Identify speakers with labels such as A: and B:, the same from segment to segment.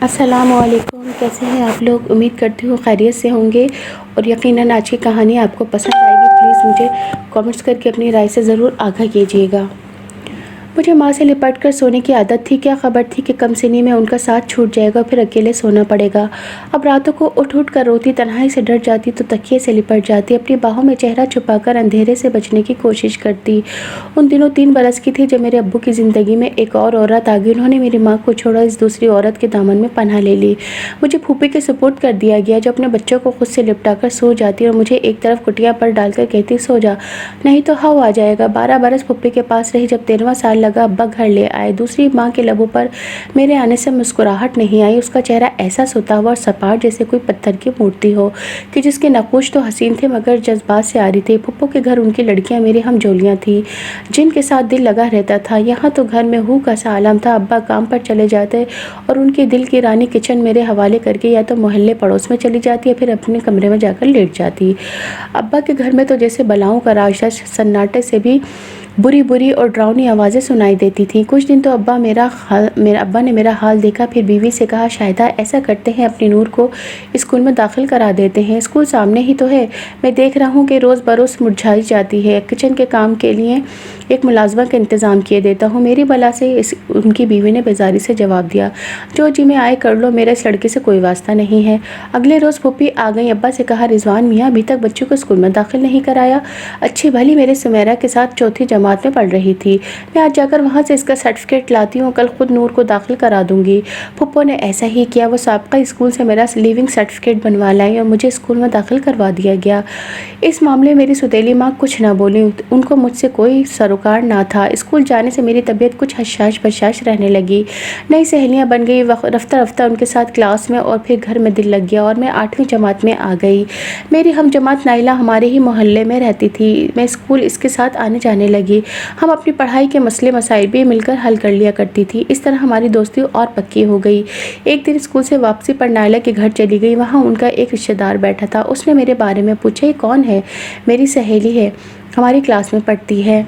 A: السلام علیکم، کیسے ہیں آپ لوگ؟ امید کرتی ہوں خیریت سے ہوں گے اور یقیناً آج کی کہانی آپ کو پسند آئے گی۔ پلیز مجھے کامنٹس کر کے اپنی رائے سے ضرور آگاہ کیجیے گا۔ مجھے ماں سے لپٹ کر سونے کی عادت تھی۔ کیا خبر تھی کہ کم سنی میں ان کا ساتھ چھوٹ جائے گا، پھر اکیلے سونا پڑے گا۔ اب راتوں کو اٹھ اٹھ کر روتی، تنہائی سے ڈر جاتی تو تکیے سے لپٹ جاتی، اپنی باہوں میں چہرہ چھپا کر اندھیرے سے بچنے کی کوشش کرتی۔ ان دنوں 3 برس کی تھی جب میرے ابو کی زندگی میں ایک اور عورت آ گئی۔ انہوں نے میری ماں کو چھوڑا، اس دوسری عورت کے دامن میں پناہ لے لی۔ مجھے پھوپھی کے سپرد کر دیا گیا، جو اپنے بچوں کو خود سے لپٹا کر سو جاتی اور مجھے ایک طرف کٹیا پر ڈال کر کہتی، سو جا نہیں تو ہاؤ آ جائے گا۔ 12 برس پھوپھی کے پاس رہی۔ جب 13واں سال لگا، ابا گھر لے آئے۔ دوسری ماں کے لبوں پر میرے آنے سے مسکراہٹ نہیں آئی۔ اس کا چہرہ ایسا ستا ہوا اور سپاٹ جیسے کوئی پتھر کی مورتی ہو، کہ جس کے نقوش تو حسین تھے مگر جذبات سے عاری تھے۔ پھپھو کے گھر ان کی لڑکیاں میری ہم جولیاں تھیں، جن کے ساتھ دل لگا رہتا تھا۔ یہاں تو گھر میں ہو کا سا عالم تھا۔ ابا کام پر چلے جاتے اور ان کی دل کی رانی کچن میرے حوالے کر کے یا تو محلے پڑوس میں چلی جاتی یا پھر اپنے کمرے میں جا کر لیٹ جاتی۔ ابا کے گھر میں تو جیسے بلاؤں کا راج تھا، سناٹے سے بھی بری بری اور ڈراؤنی آوازیں سنائی دیتی تھیں۔ کچھ دن تو ابا نے میرا حال دیکھا، پھر بیوی سے کہا، شاہدہ ایسا کرتے ہیں اپنی نور کو اسکول میں داخل کرا دیتے ہیں، اسکول سامنے ہی تو ہے۔ میں دیکھ رہا ہوں کہ روز بروز مرجھائی جاتی ہے، کچن کے کام کے لیے ایک ملازمہ کا انتظام کیے دیتا ہوں۔ میری بلا سے ان کی بیوی نے بیزاری سے جواب دیا، جو جی میں آئے کر لو، میرا اس لڑکے سے کوئی واسطہ نہیں ہے۔ اگلے روز پھوپھی آ گئی۔ ابا سے کہا، رضوان میاں ابھی تک بچوں کو اسکول میں داخل نہیں کرایا؟ اچھی بھلی میرے سمیرہ کے ساتھ 4تھی جماعت میں پڑھ رہی تھی، میں آج جا کر وہاں سے اس کا سرٹیفکیٹ لاتی ہوں، کل خود نور کو داخل کرا دوں گی۔ پھپھو نے ایسا ہی کیا، وہ سابقہ اسکول سے میرا لیونگ سرٹیفکیٹ بنوا لائی اور مجھے اسکول میں داخل کروا دیا گیا۔ اس معاملے میں میری سوتیلی ماں کچھ نہ بولی، ان کو مجھ سے کوئی سروکار نہ تھا۔ اسکول جانے سے میری طبیعت کچھ حشاش بشاش رہنے لگی، نئی سہیلیاں بن گئی، رفتہ رفتہ ان کے ساتھ کلاس میں اور پھر گھر میں دل لگ گیا اور میں 8ویں جماعت میں آ گئی۔ میری ہم جماعت نائلہ ہمارے ہی محلے میں رہتی تھی، میں اسکول اس کے ساتھ آنے جانے لگی۔ ہم اپنی پڑھائی کے مسئلے مسائل بھی مل کر حل کر لیا کرتی تھی۔ اس طرح ہماری دوستی اور پکی ہو گئی۔ ایک دن اسکول سے واپسی پر نائلہ کے گھر چلی گئی، وہاں ان کا ایک رشتہ دار بیٹھا تھا۔ اس نے میرے بارے میں پوچھا، یہ کون ہے؟ میری سہیلی ہے، ہماری کلاس میں پڑھتی ہے۔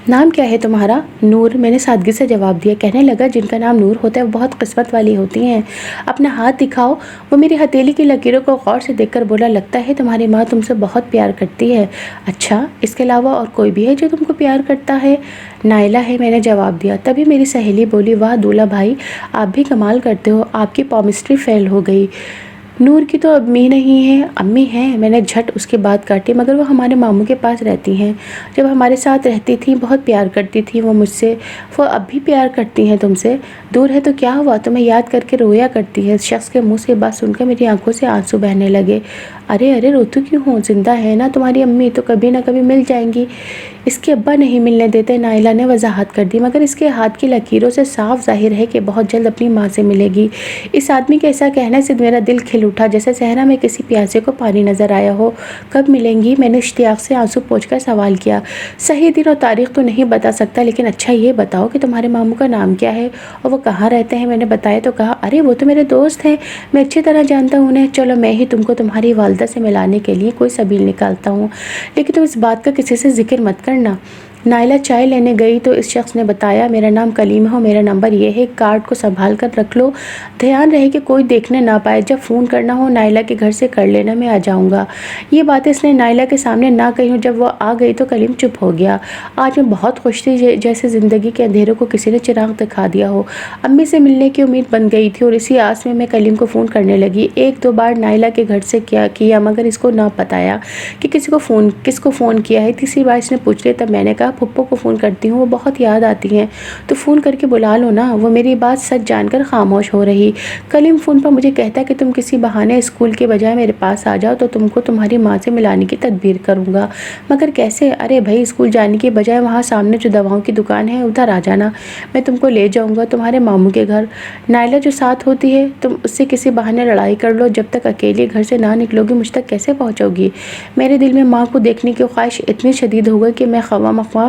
A: نام کیا ہے تمہارا؟ نور، میں نے سادگی سے جواب دیا۔ کہنے لگا، جن کا نام نور ہوتا ہے وہ بہت قسمت والی ہوتی ہیں، اپنا ہاتھ دکھاؤ۔ وہ میری ہتھیلی کی لکیروں کو غور سے دیکھ کر بولا، لگتا ہے تمہاری ماں تم سے بہت پیار کرتی ہے۔ اچھا، اس کے علاوہ اور کوئی بھی ہے جو تم کو پیار کرتا ہے؟ نائلہ ہے، میں نے جواب دیا۔ تبھی میری سہیلی بولی، واہ دولہا بھائی، آپ بھی کمال کرتے ہو، آپ کی پومسٹری فیل ہو گئی۔ نور کی تو امی نہیں ہے؟ امی ہیں، میں نے جھٹ اس کی بات کاٹی، مگر وہ ہمارے ماموں کے پاس رہتی ہیں، جب ہمارے ساتھ رہتی تھیں بہت پیار کرتی تھیں وہ مجھ سے۔ وہ اب بھی پیار کرتی ہیں تم سے؟ دور ہے تو کیا ہوا، تمہیں یاد کر کے رویا کرتی ہے۔ اس شخص کے منہ سے بات سن کر میری آنکھوں سے آنسو بہنے لگے۔ ارے روتی کیوں ہوں، زندہ ہے نا تمہاری امی، تو کبھی نہ کبھی مل جائیں گی۔ اس کے ابا نہیں ملنے دیتے، نائلہ نے وضاحت کر دی، مگر اس کے ہاتھ کی لکیروں سے صاف ظاہر ہے کہ بہت جلد اپنی ماں سے ملے گی۔ اس آدمی کے ایسا کہنے سے میرا دل کھل اٹھا، جیسے صحرا میں کسی پیاسے کو پانی نظر آیا ہو۔ کب ملیں گی؟ میں نے اشتیاق سے آنسو پوچھ کر سوال کیا۔ صحیح دن اور تاریخ تو نہیں بتا سکتا، لیکن اچھا یہ بتاؤ کہ تمہارے ماموں کا نام کیا ہے اور وہ کہاں رہتے ہیں؟ میں نے بتایا تو کہا، ارے وہ تو میرے دوست ہیں، میں اچھی طرح جانتا ہوں انہیں، چلو میں ہی تم کو تمہاری والدہ سے ملانے کے لیے کوئی سبیل نکالتا ہوں، لیکن تم اس بات کا کسی سے ذکر مت کرنا۔ نائلہ چائے لینے گئی تو اس شخص نے بتایا، میرا نام کلیم ہے، میرا نمبر یہ ہے، کارڈ کو سنبھال کر رکھ لو، دھیان رہے کہ کوئی دیکھنے نہ پائے، جب فون کرنا ہو نائلہ کے گھر سے کر لینا، میں آ جاؤں گا۔ یہ باتیں اس نے نائلہ کے سامنے نہ کہی ہوں۔ جب وہ آ گئی تو کلیم چپ ہو گیا۔ آج میں بہت خوش تھی، جیسے زندگی کے اندھیروں کو کسی نے چراغ دکھا دیا ہو۔ امی سے ملنے کی امید بن گئی تھی اور اسی آس میں کلیم کو فون کرنے لگی۔ 1-2 بار نائلہ کے گھر سے کیا مگر اس کو نہ بتایا کہ کس کو فون کیا ہے۔ تیسری بار اس نے پوچھ لیا، تب میں نے کہا، پھپھو کو فون کرتی ہوں، وہ بہت یاد آتی ہیں، تو فون کر کے بلا لو نا۔ وہ میری بات سچ جان کر خاموش ہو رہی۔ کلیم فون پر مجھے کہتا کہ تم کسی بہانے اسکول کے بجائے میرے پاس آ جاؤ تو تم کو تمہاری ماں سے ملانے کی تدبیر کروں گا، مگر کیسے؟ ارے بھائی، اسکول جانے کی بجائے وہاں سامنے جو دواؤں کی دکان ہے ادھر آ جانا، میں تم کو لے جاؤں گا تمہارے ماموں کے گھر۔ نائلہ جو ساتھ ہوتی ہے تم اس سے کسی بہانے لڑائی کر لو، جب تک اکیلی گھر سے نہ نکلو گی مجھ تک کیسے پہنچو گی؟ میرے دل میں ماں کو دیکھنے کی خواہش اتنی شدید ہو گئی کہ میں خواہ مخواہ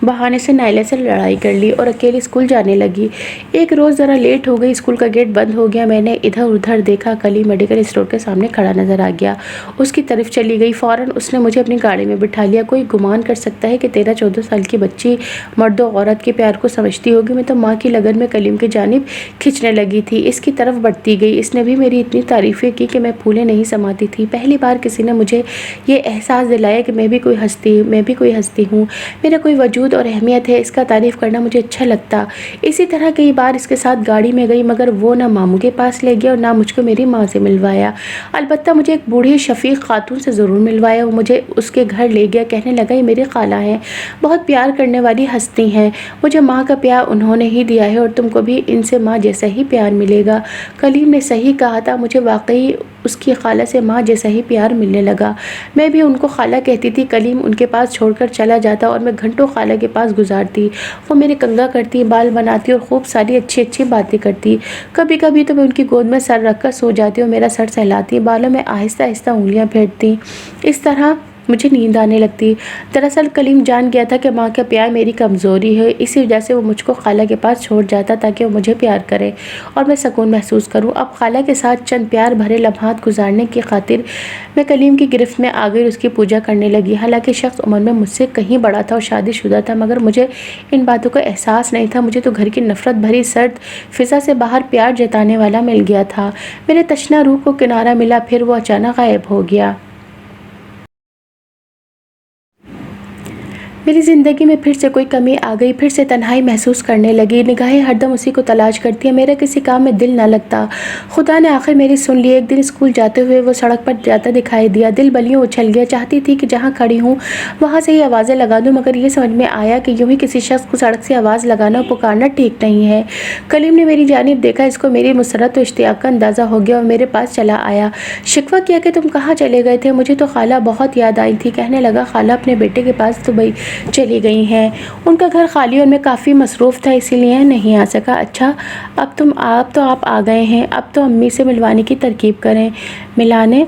A: بہانے سے نائلہ سے لڑائی کر لی اور اکیلی اسکول جانے لگی۔ ایک روز ذرا لیٹ ہو گئی، اسکول کا گیٹ بند ہو گیا، میں نے ادھر ادھر دیکھا، کلیم میڈیکل اسٹور کے سامنے کھڑا نظر آ گیا۔ اس کی طرف چلی گئی، فوراً اس نے مجھے اپنی گاڑی میں بٹھا لیا۔ کوئی گمان کر سکتا ہے کہ 13-14 سال کی بچی مرد و عورت کے پیار کو سمجھتی ہوگی؟ میں تو ماں کی لگن میں کلیم کی جانب کھنچنے لگی تھی، اس کی طرف بڑھتی گئی۔ اس نے بھی میری اتنی تعریفیں کی کہ میں پھولے نہیں سماتی تھی۔ پہلی بار کسی نے مجھے یہ احساس دلایا کہ میں بھی کوئی ہستی ہوں، میرا کوئی وجود اور اہمیت ہے۔ اس کا تعریف کرنا مجھے اچھا لگتا۔ اسی طرح کئی بار اس کے ساتھ گاڑی میں گئی، مگر وہ نہ ماموں کے پاس لے گیا اور نہ مجھ کو میری ماں سے ملوایا۔ البتہ مجھے ایک بوڑھی شفیق خاتون سے ضرور ملوایا۔ وہ مجھے اس کے گھر لے گیا، کہنے لگا یہ میری خالہ ہیں، بہت پیار کرنے والی ہستی ہیں، مجھے ماں کا پیار انہوں نے ہی دیا ہے اور تم کو بھی ان سے ماں جیسا ہی پیار ملے گا۔ کلیم نے صحیح کہا تھا، مجھے واقعی اس کی خالہ سے ماں جیسا ہی پیار ملنے لگا۔ میں بھی ان کو خالہ کہتی تھی۔ کلیم ان کے پاس چھوڑ کر چلا جاتا اور میں گھنٹوں خالہ کے پاس گزارتی۔ وہ میرے کنگھا کرتی، بال بناتی اور خوب ساری اچھی باتیں کرتی۔ کبھی کبھی تو میں ان کی گود میں سر رکھ کر سو جاتی اور میرا سر سہلاتی، بالوں میں آہستہ آہستہ انگلیاں پھیرتی۔ اس طرح مجھے نیند آنے لگتی۔ دراصل کلیم جان گیا تھا کہ ماں کا پیار میری کمزوری ہے، اسی وجہ سے وہ مجھ کو خالہ کے پاس چھوڑ جاتا تاکہ وہ مجھے پیار کرے اور میں سکون محسوس کروں۔ اب خالہ کے ساتھ چند پیار بھرے لمحات گزارنے کی خاطر میں کلیم کی گرفت میں آ گئی اور اس کی پوجا کرنے لگی۔ حالانکہ شخص عمر میں مجھ سے کہیں بڑا تھا اور شادی شدہ تھا، مگر مجھے ان باتوں کا احساس نہیں تھا۔ مجھے تو گھر کی نفرت بھری سرد فضا سے باہر پیار جتانے والا مل گیا تھا۔ میرے تشنہ روح کو کنارہ ملا، پھر وہ اچانک غائب ہو گیا۔ میری زندگی میں پھر سے کوئی کمی آ گئی، پھر سے تنہائی محسوس کرنے لگی، نگاہیں ہر دم اسی کو تلاش کرتی ہیں، میرا کسی کام میں دل نہ لگتا۔ خدا نے آخر میری سن لی۔ ایک دن اسکول جاتے ہوئے وہ سڑک پر جاتا دکھائی دیا، دل بلیوں اچھل گیا، چاہتی تھی کہ جہاں کھڑی ہوں وہاں سے ہی آوازیں لگا دوں، مگر یہ سمجھ میں آیا کہ یوں ہی کسی شخص کو سڑک سے آواز لگانا اور پکارنا ٹھیک نہیں ہے۔ کلیم نے میری جانب دیکھا، اس کو میری مسرت و اشتیاق کا اندازہ ہو گیا اور میرے پاس چلا آیا۔ شکوہ کیا کہ تم کہاں چلے گئے تھے؟ مجھے تو خالہ بہت یاد آئی تھی۔ کہنے لگا خالہ اپنے بیٹے کے پاس دبئی چلی گئی ہیں، ان کا گھر خالی اور میں کافی مصروف تھا اسی لیے نہیں آ سکا۔ اچھا اب تو آپ آ گئے ہیں، اب تو امی سے ملوانے کی ترکیب کریں۔ ملانے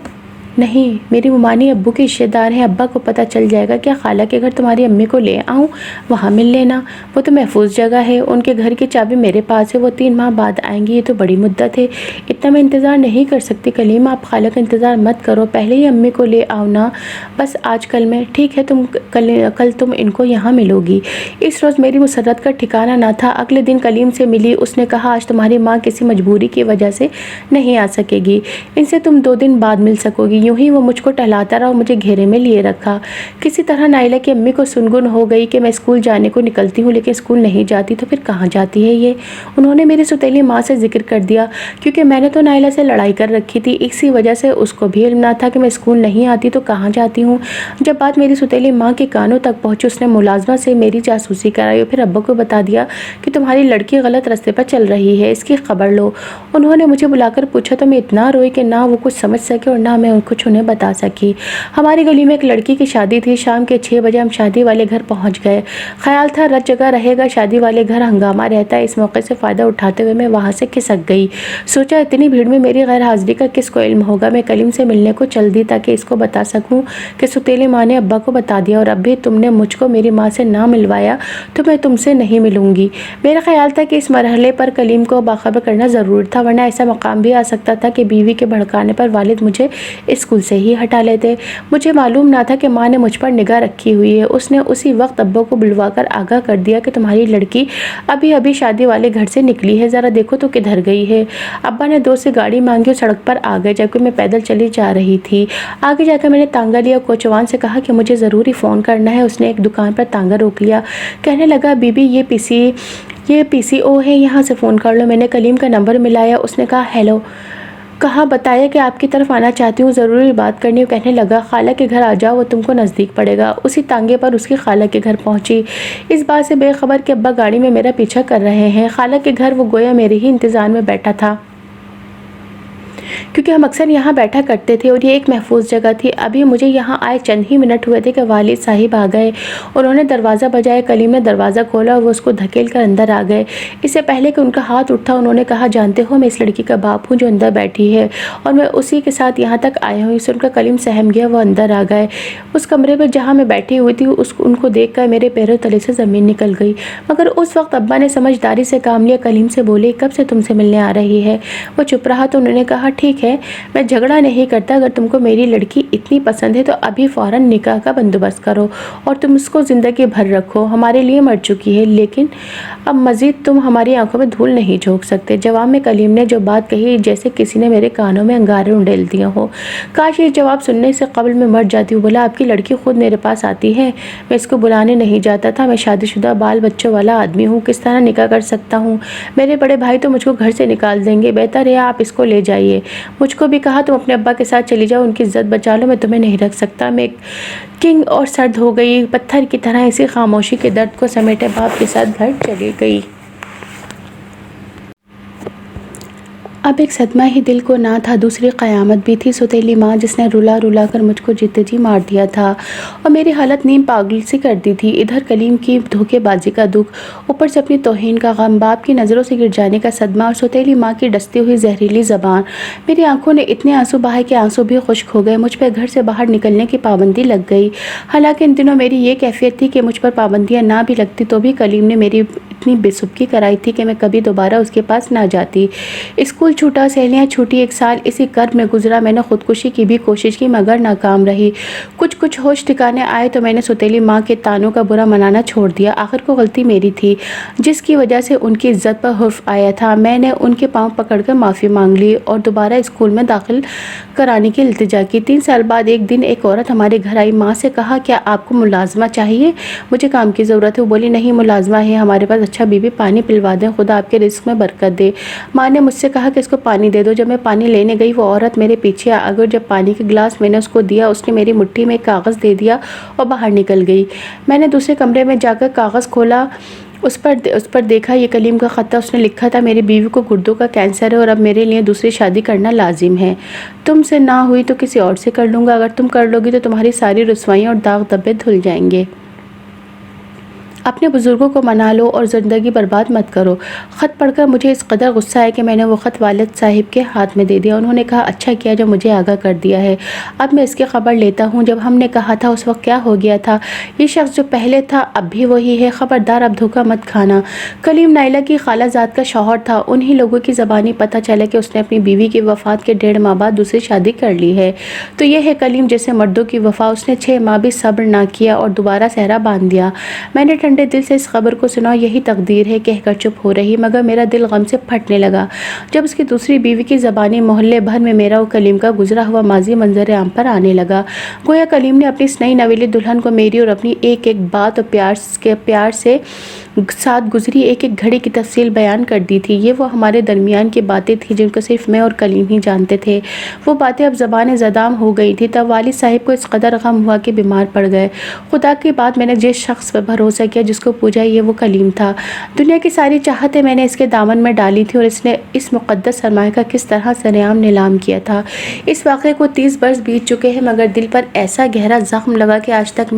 A: نہیں، میری ممانی ابو کے رشتے دار ہیں، ابا کو پتہ چل جائے گا۔ کیا خالہ کے گھر تمہاری امی کو لے آؤں، وہاں مل لینا؟ وہ تو محفوظ جگہ ہے، ان کے گھر کی چابی میرے پاس ہے، وہ 3 ماہ بعد آئیں گی، یہ تو بڑی مدت ہے، اتنا میں انتظار نہیں کر سکتی۔ کلیم آپ خالہ کا انتظار مت کرو، پہلے ہی امی کو لے آؤ نا، بس آج کل میں۔ ٹھیک ہے، کل تم ان کو یہاں ملو گی۔ اس روز میری مسرت کا ٹھکانہ نہ تھا۔ اگلے دن کلیم سے ملی، اس نے کہا آج تمہاری ماں کسی مجبوری کی وجہ سے نہیں آ سکے گی، ان سے تم 2 دن بعد مل سکو گی۔ یوں ہی وہ مجھ کو ٹہلاتا رہا اور مجھے گھیرے میں لیے رکھا۔ کسی طرح نائلہ کی امی کو سنگن ہو گئی کہ میں اسکول جانے کو نکلتی ہوں لیکن اسکول نہیں جاتی، تو پھر کہاں جاتی ہے یہ؟ انہوں نے میری سوتیلی ماں سے ذکر کر دیا، کیونکہ میں نے تو نائلہ سے لڑائی کر رکھی تھی، اسی وجہ سے اس کو بھی علم نہ تھا کہ میں اسکول نہیں آتی تو کہاں جاتی ہوں۔ جب بات میری سوتیلی ماں کے کانوں تک پہنچی، اس نے ملازمہ سے میری جاسوسی کرائی اور پھر ابا کو بتا دیا کہ تمہاری لڑکی غلط راستے پر چل رہی ہے، اس کی خبر لو۔ انہوں نے مجھے بلا کر پوچھا تو میں اتنا روئی کہ نہ وہ کچھ سمجھ سکے اور نہ میں کچھ انہیں بتا سکی۔ ہماری گلی میں ایک لڑکی کی شادی تھی، شام کے 6 بجے ہم شادی والے گھر پہنچ گئے۔ خیال تھا رت جگہ رہے گا، شادی والے گھر ہنگامہ رہتا ہے، اس موقع سے فائدہ اٹھاتے ہوئے میں وہاں سے کھسک گئی۔ سوچا اتنی بھیڑ میں میری غیر حاضری کا کس کو علم ہوگا۔ میں کلیم سے ملنے کو چل دی تاکہ اس کو بتا سکوں کہ سوتیلی ماں نے ابا کو بتا دیا اور اب بھی تم نے مجھ کو میری ماں سے نہ ملوایا تو میں تم سے نہیں ملوں گی۔ میرا خیال تھا کہ اس مرحلے پر کلیم کو باخبر کرنا ضرور تھا، ورنہ ایسا مقام بھی آ سکتا تھا کہ بیوی کے بھڑکانے پر والد مجھے اسکول سے ہی ہٹا لیتے۔ مجھے معلوم نہ تھا کہ ماں نے مجھ پر نگاہ رکھی ہوئی ہے۔ اس نے اسی وقت ابا کو بلوا کر آگاہ کر دیا کہ تمہاری لڑکی ابھی شادی والے گھر سے نکلی ہے، ذرا دیکھو تو کدھر گئی ہے۔ ابا نے 2 سے گاڑی مانگی اور سڑک پر آ گئے، جبکہ میں پیدل چلی جا رہی تھی۔ آگے جا کر میں نے تانگا لیا، کوچوان سے کہا کہ مجھے ضروری فون کرنا ہے۔ اس نے ایک دکان پر تانگا روک لیا، کہنے لگا بی بی یہ پی سی او ہے، یہاں سے فون کر لو۔ میں نے کلیم کا نمبر ملایا، اس نے کہا ہیلو، کہا بتایا کہ آپ کی طرف آنا چاہتی ہوں، ضروری بات کرنی ہے۔ کہنے لگا خالہ کے گھر آ جاؤ، وہ تم کو نزدیک پڑے گا۔ اسی تانگے پر اس کی خالہ کے گھر پہنچی، اس بات سے بے خبر کہ ابا گاڑی میں میرا پیچھا کر رہے ہیں۔ خالہ کے گھر وہ گویا میرے ہی انتظار میں بیٹھا تھا۔ کیونکہ ہم اکثر یہاں بیٹھا کرتے تھے اور یہ ایک محفوظ جگہ تھی۔ ابھی مجھے یہاں آئے چند ہی منٹ ہوئے تھے کہ والد صاحب آ گئے۔ انہوں نے دروازہ بجایا، کلیم نے دروازہ کھولا اور وہ اس کو دھکیل کر اندر آ گئے۔ اس سے پہلے کہ ان کا ہاتھ اٹھا، انہوں نے کہا، جانتے ہو میں اس لڑکی کا باپ ہوں جو اندر بیٹھی ہے اور میں اسی کے ساتھ یہاں تک آیا ہوں۔ اس ان کا کلیم سہم گیا، وہ اندر آ گئے۔ اس کمرے میں جہاں میں بیٹھی ہوئی تھی ان کو دیکھ کر میرے پیروں تلے سے زمین نکل گئی، مگر اس وقت ابا نے سمجھداری سے کام لیا۔ کلیم سے بولے، کب سے تم سے ملنے آ رہی ہے؟ وہ چپ رہا تو انہوں نے کہا، ٹھیک ہے میں جھگڑا نہیں کرتا، اگر تم کو میری لڑکی اتنی پسند ہے تو ابھی فوراً نکاح کا بندوبست کرو اور تم اس کو زندگی بھر رکھو، ہمارے لیے مر چکی ہے لیکن اب مزید تم ہماری آنکھوں میں دھول نہیں جھونک سکتے۔ جواب میں کلیم نے جو بات کہی جیسے کسی نے میرے کانوں میں انگارے انڈیل دیا ہو۔ کاش یہ جواب سننے سے قبل میں مر جاتی ہوں۔ بولا، آپ کی لڑکی خود میرے پاس آتی ہے، میں اس کو بلانے نہیں جاتا تھا، میں شادی شدہ بال بچوں والا آدمی ہوں، کس طرح نکاح کر سکتا ہوں؟ میرے بڑے بھائی تو مجھ کو گھر سے نکال دیں گے، بہتر ہے آپ اس کو لے جائیے۔ مجھ کو بھی کہا تم اپنے ابا کے ساتھ چلی جاؤ، ان کی عزت بچا لو، میں تمہیں نہیں رکھ سکتا۔ میں کنگ اور سرد ہو گئی، پتھر کی طرح اسی خاموشی کے درد کو سمیٹے باپ کے ساتھ گھر چلی گئی۔ اب ایک صدمہ ہی دل کو نہ تھا، دوسری قیامت بھی تھی، سوتیلی ماں جس نے رلا رلا کر مجھ کو جیتے جی مار دیا تھا اور میری حالت نیم پاگل سی کر دی تھی۔ ادھر کلیم کی دھوکے بازی کا دکھ، اوپر سے اپنی توہین کا غم، باپ کی نظروں سے گر جانے کا صدمہ اور سوتیلی ماں کی ڈستی ہوئی زہریلی زبان۔ میری آنکھوں نے اتنے آنسو بہائے کہ آنسو بھی خشک ہو گئے، مجھ پہ گھر سے باہر نکلنے کی پابندی لگ گئی۔ حالانکہ ان دنوں میری یہ کیفیت تھی کہ مجھ پر پابندیاں نہ بھی لگتی تو بھی کلیم نے میری اتنی بے سبکی کرائی تھی کہ میں کبھی دوبارہ اس کے پاس نہ جاتی۔ اسکول چھوٹا، سہیلیاں چھوٹی، ایک سال اسی کرب میں گزرا۔ میں نے خودکشی کی بھی کوشش کی مگر ناکام رہی۔ کچھ ہوش ٹھکانے آئے تو میں نے سوتیلی ماں کے طعنوں کا برا منانا چھوڑ دیا۔ آخر کو غلطی میری تھی جس کی وجہ سے ان کی عزت پر حرف آیا تھا۔ میں نے ان کے پاؤں پکڑ کر معافی مانگ لی اور دوبارہ اسکول میں داخل کرانے کی التجا کی۔ 3 سال بعد ایک دن ایک عورت ہمارے گھر آئی، ماں سے کہا، کیا آپ کو ملازمہ چاہیے؟ مجھے کام کی ضرورت ہے۔ وہ بولی، نہیں ملازمہ ہے ہمارے پاس، اچھا بی بی پانی پلوا دیں، خدا آپ کے رزق میں برکت دے۔ ماں نے مجھ سے کہا کہ اس کو پانی دے دو۔ جب میں پانی لینے گئی وہ عورت میرے پیچھے آ گئی، جب پانی کا گلاس میں نے اس کو دیا اس نے میری مٹھی میں ایک کاغذ دے دیا اور باہر نکل گئی۔ میں نے دوسرے کمرے میں جا کر کاغذ کھولا، اس پر دیکھا، یہ کلیم کا خط تھا۔ اس نے لکھا تھا، میری بیوی کو گردوں کا کینسر ہے اور اب میرے لیے دوسری شادی کرنا لازم ہے، تم سے نہ ہوئی تو کسی اور سے کر لوں گا، اگر تم کر لو گی تو تمہاری ساری رسوائیاں اور داغ دھبے دھل جائیں گے، اپنے بزرگوں کو منا لو اور زندگی برباد مت کرو۔ خط پڑھ کر مجھے اس قدر غصہ آیا کہ میں نے وہ خط والد صاحب کے ہاتھ میں دے دیا۔ انہوں نے کہا، اچھا کیا جو مجھے آگاہ کر دیا ہے، اب میں اس کی خبر لیتا ہوں۔ جب ہم نے کہا تھا اس وقت کیا ہو گیا تھا، یہ شخص جو پہلے تھا اب بھی وہی ہے، خبردار اب دھوکہ مت کھانا۔ کلیم نائلہ کی خالہ زاد کا شوہر تھا، انہی لوگوں کی زبانی پتہ چلا کہ اس نے اپنی بیوی کی وفات کے 1.5 ماہ بعد دوسری شادی کر لی ہے۔ تو یہ ہے کلیم جیسے مردوں کی وفا، اس نے 6 ماہ بھی صبر نہ کیا اور دوبارہ صحرا باندھ دیا۔ میں نے ٹھنڈے دل سے اس خبر کو سنا، یہی تقدیر ہے کہہ کر چپ ہو رہی، مگر میرا دل غم سے پھٹنے لگا جب اس کی دوسری بیوی کی زبانی محلے بھر میں میرا و کلیم کا گزرا ہوا ماضی منظر عام پر آنے لگا۔ گویا کلیم نے اپنی اس نئی نویلی دلہن کو میری اور اپنی ایک ایک بات اور پیار سے ساتھ گزری ایک ایک گھڑی کی تفصیل بیان کر دی تھی۔ یہ وہ ہمارے درمیان کی باتیں تھیں جن کو صرف میں اور کلیم ہی جانتے تھے۔ وہ باتیں اب زبان زدام ہو گئی تھی۔ تب والد صاحب کو اس قدر غم ہوا کہ بیمار پڑ گئے۔ خدا کی بات، میں نے جس شخص پر بھروسہ کیا، جس کو پوجا، یہ وہ کلیم تھا۔ دنیا کی ساری چاہتیں میں نے اس کے دامن میں ڈالی تھی اور اس نے اس مقدس سرمایہ کا کس طرح سرعام نیلام کیا تھا۔ اس واقعے کو 30 برس بیت چکے ہیں مگر دل پر ایسا گہرا زخم لگا کہ آج تک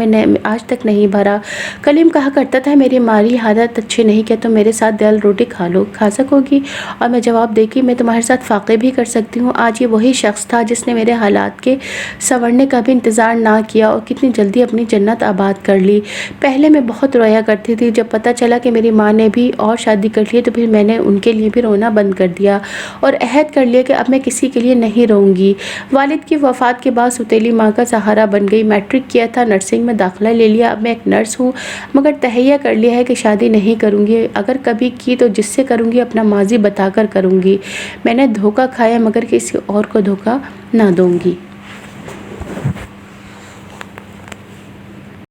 A: نہیں بھرا۔ کلیم کہا کرتا تھا، میری مالی حالت اچھی نہیں، کیا تم میرے ساتھ دال روٹی کھا سکو گی؟ اور میں جواب دے کہ میں تمہارے ساتھ فاقے بھی کر سکتی ہوں۔ آج یہ وہی شخص تھا جس نے میرے حالات کے سنورنے کا بھی انتظار نہ کیا اور کتنی جلدی اپنی جنت آباد کر لی۔ پہلے میں بہت رویا کرتی تھی، جب پتہ چلا کہ میری ماں نے بھی اور شادی کر لی تو پھر میں نے ان کے لیے بھی رونا بند کر دیا اور عہد کر لیا کہ اب میں کسی کے لیے نہیں روں گی۔ والد کی وفات کے بعد سوتیلی ماں کا سہارا بن گئی۔ میٹرک کیا تھا، نرسنگ میں داخلہ لے لیا، اب میں ایک نرس ہوں مگر تہیہ کر لیا ہے کہ شادی نہیں کروں گی، اگر کبھی کی تو جس سے کروں گی اپنا ماضی بتا کر کروں گی۔ میں نے دھوکہ کھایا مگر کسی اور کو دھوکہ نہ دوں گی۔